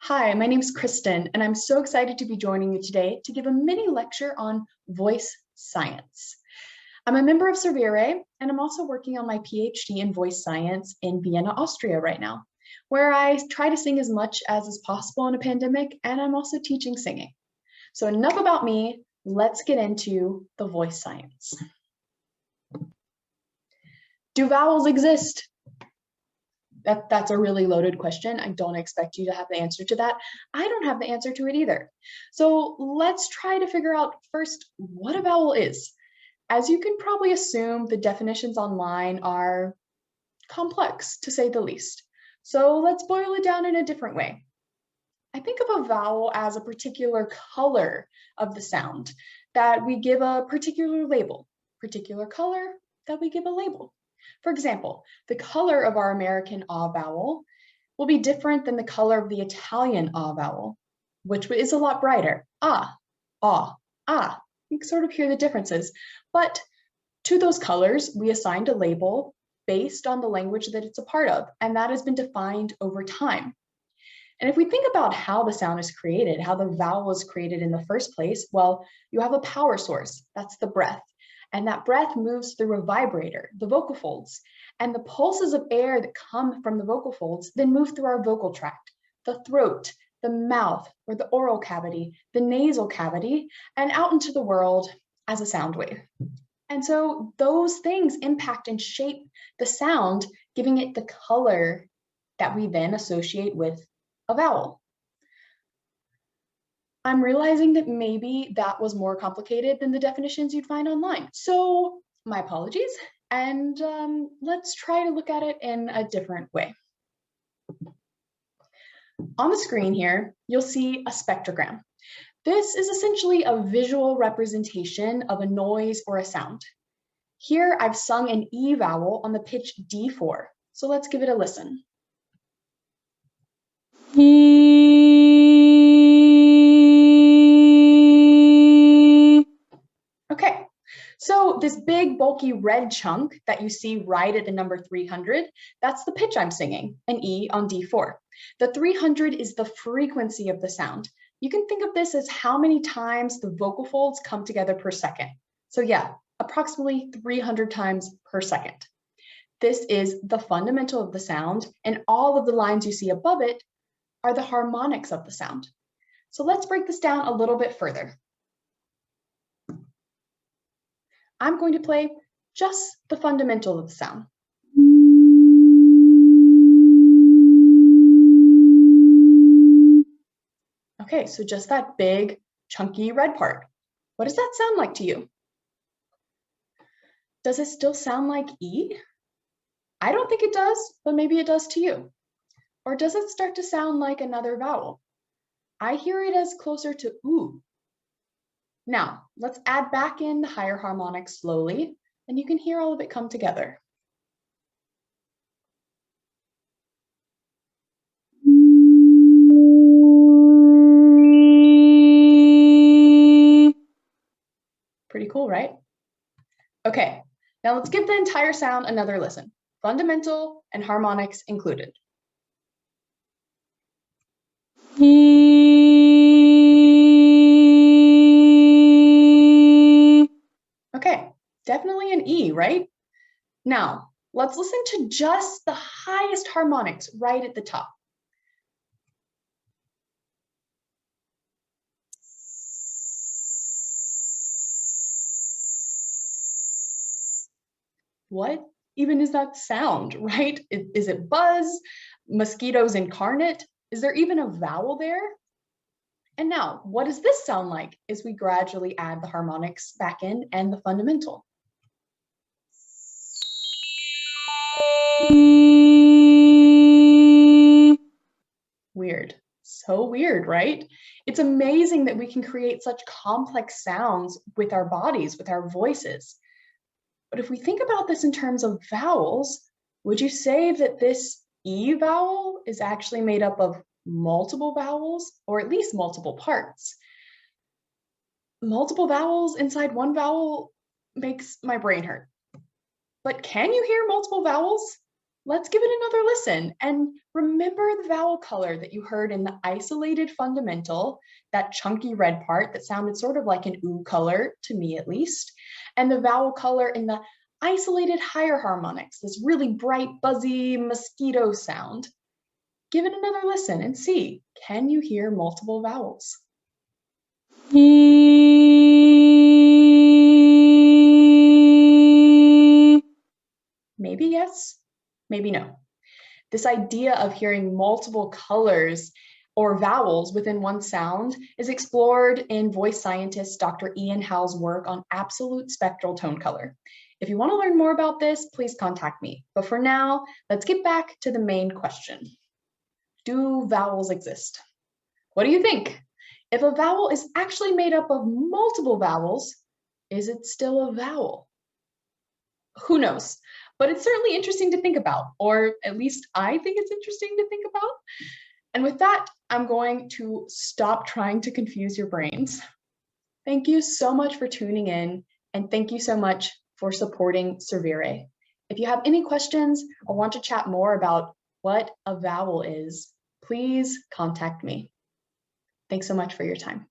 Hi, my name is Kristen, and I'm so excited to be joining you today to give a mini lecture on voice science. I'm a member of Servire, and I'm also working on my PhD in voice science in Vienna, Austria right now, where I try to sing as much as is possible in a pandemic, and I'm also teaching singing. So enough about me, let's get into the voice science. Do vowels exist? That's a really loaded question. I don't expect you to have the answer to that. I don't have the answer to it either. So let's try to figure out first what a vowel is. As you can probably assume, the definitions online are complex, to say the least. So let's boil it down in a different way. I think of a vowel as a particular color of the sound that we give a particular label, particular color that we give a label. For example, the color of our American ah vowel will be different than the color of the Italian ah vowel, which is a lot brighter. Ah, ah, ah. You can sort of hear the differences. But to those colors, we assigned a label based on the language that it's a part of, and that has been defined over time. And if we think about how the sound is created, how the vowel is created in the first place, well, you have a power source, that's the breath. And that breath moves through a vibrator, the vocal folds. And the pulses of air that come from the vocal folds then move through our vocal tract, the throat, the mouth, or the oral cavity, the nasal cavity, and out into the world as a sound wave. And so those things impact and shape the sound, giving it the color that we then associate with a vowel. I'm realizing that maybe that was more complicated than the definitions you'd find online. So my apologies, and let's try to look at it in a different way. On the screen here, you'll see a spectrogram. This is essentially a visual representation of a noise or a sound. Here I've sung an E vowel on the pitch D4, so let's give it a listen. Okay, so this big bulky red chunk that you see right at the number 300, that's the pitch I'm singing, an E on D4. The 300 is the frequency of the sound. You can think of this as how many times the vocal folds come together per second. So yeah, approximately 300 times per second. This is the fundamental of the sound, and all of the lines you see above it are the harmonics of the sound. So let's break this down a little bit further. I'm going to play just the fundamental of the sound. Okay, so just that big, chunky red part. What does that sound like to you? Does it still sound like E? I don't think it does, but maybe it does to you. Or does it start to sound like another vowel? I hear it as closer to oo. Now, let's add back in the higher harmonics slowly, and you can hear all of it come together. Pretty cool, right? Okay, now let's give the entire sound another listen. Fundamental and harmonics included. Okay, definitely an E, right? Now, let's listen to just the highest harmonics right at the top. What even is that sound, right? Is it buzz, mosquitoes incarnate? Is there even a vowel there? And now, what does this sound like as we gradually add the harmonics back in and the fundamental? Weird. So weird, right? It's amazing that we can create such complex sounds with our bodies, with our voices. But if we think about this in terms of vowels, would you say that this E vowel is actually made up of multiple vowels, or at least multiple parts? Multiple vowels inside one vowel makes my brain hurt. But can you hear multiple vowels? let's give it another listen and remember the vowel color that you heard in the isolated fundamental, that chunky red part that sounded sort of like an ooh color, to me at least, and the vowel color in the isolated higher harmonics, this really bright, buzzy mosquito sound. Give it another listen and see, can you hear multiple vowels? Maybe yes, maybe no. This idea of hearing multiple colors or vowels within one sound is explored in voice scientist Dr. Ian Howe's work on absolute spectral tone color. If you want to learn more about this, please contact me. But for now, let's get back to the main question. Do vowels exist? What do you think? If a vowel is actually made up of multiple vowels, is it still a vowel? Who knows? But it's certainly interesting to think about, or at least I think it's interesting to think about. And with that, I'm going to stop trying to confuse your brains. Thank you so much for tuning in, and thank you so much for supporting Servire. If you have any questions or want to chat more about what a vowel is, please contact me. Thanks so much for your time.